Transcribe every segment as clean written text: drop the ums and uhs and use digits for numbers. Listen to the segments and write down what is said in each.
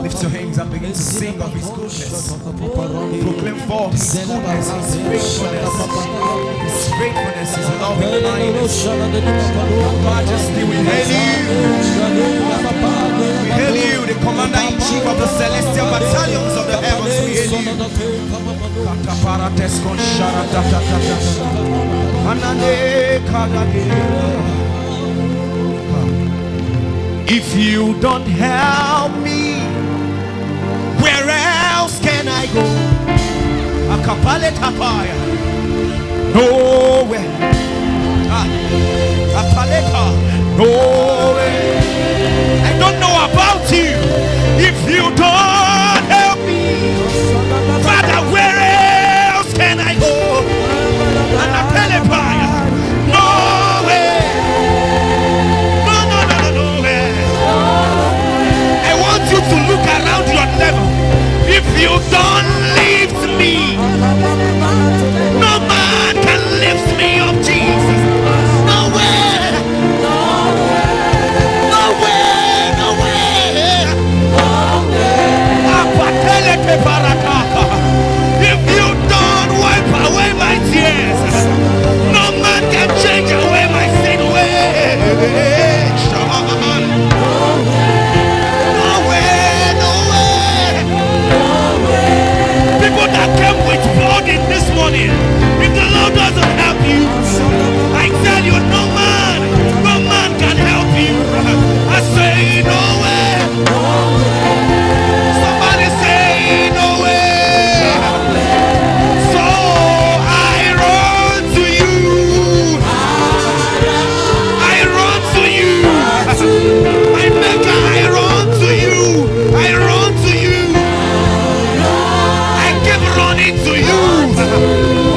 Lift your hands and begin to sing of His goodness. Proclaim forth His goodness, His faithfulness. His faithfulness, His loving kindness. Majesty, we hail you. We hail you, the commander-in-chief of the celestial battalions of the heavens. We hail you. If you don't help me, where else can I go? Akapale tapaya, nowhere. Apaleka, nowhere. I don't know about you. If you don't help me, Father, where else can I go? Apale paya, nowhere. I want you to look around your level. If you don't lift me, no man can lift me up, Jesus. Nowhere, nowhere, nowhere. If you don't wipe away my tears, no man can change away my sin. People that came with burden this morning, if the Lord doesn't help you, I tell you, no man can help you. I say no way. Somebody say no way. So I run to you. I run to you. My Maker, I run to you. I run to you. Running to you.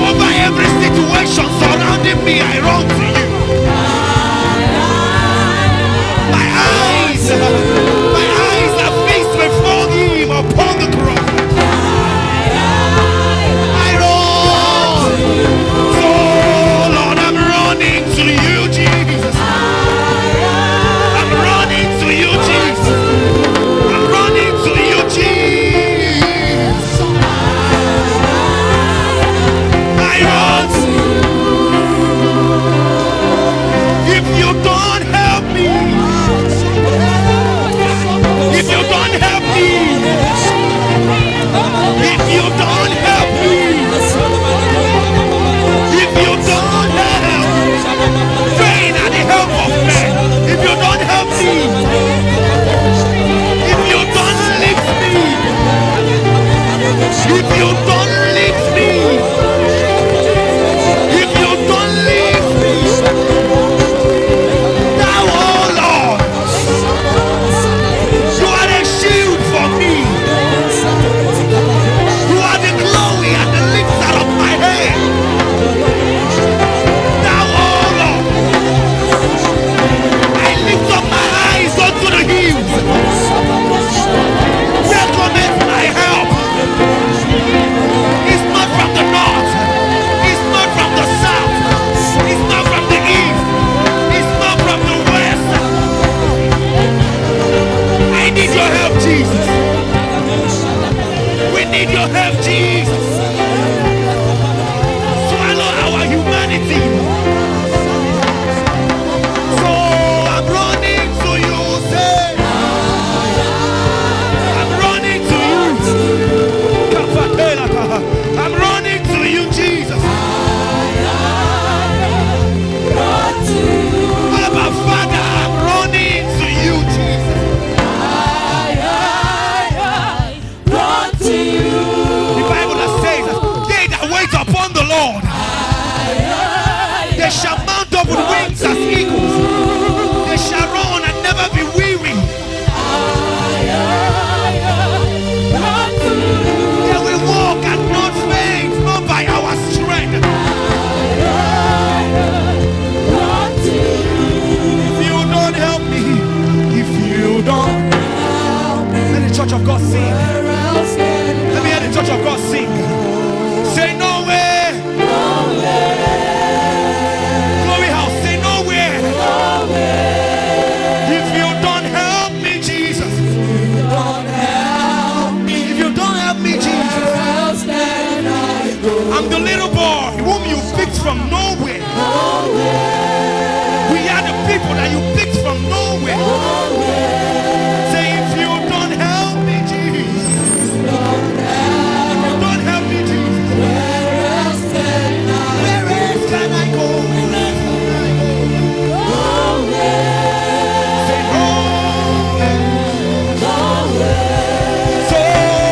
Over every situation surrounding me, I run to you. My eyes are fixed before Him upon the cross. I run. So Lord, I'm running to you, Jesus. I'm running to you, Jesus. I'm running to you, Jesus. If you don't help me, if you don't help me, if you don't help me, if you don't help, vain are the help of men. If you don't help me, if you don't lift me, if you don't lift me, if you don't lift me, thou, oh Lord, you are a shield for me. You are the glory and the lifter of my head. Thou, oh Lord, I lift up my eyes unto the hills. Where cometh my help? It's not from the north. It's not from the south. It's not from the east. It's not from the west. I need your help, Jesus. We need your help, Jesus. Swallow our humanity. So I'm running to you, say. I'm running to you. I'm running to you, Jesus. Abba, Father, I'm running to you, Jesus. Run to you. The Bible says, they that wait upon the Lord, they shall mount up with wings as eagles. They shall run and never be weary. They will walk and not faint, not by our strength. If you don't help me, if you don't, let the church of God sing. Let me hear the church of God sing. Say nowhere. Glory house, say nowhere. If you don't help me, Jesus. always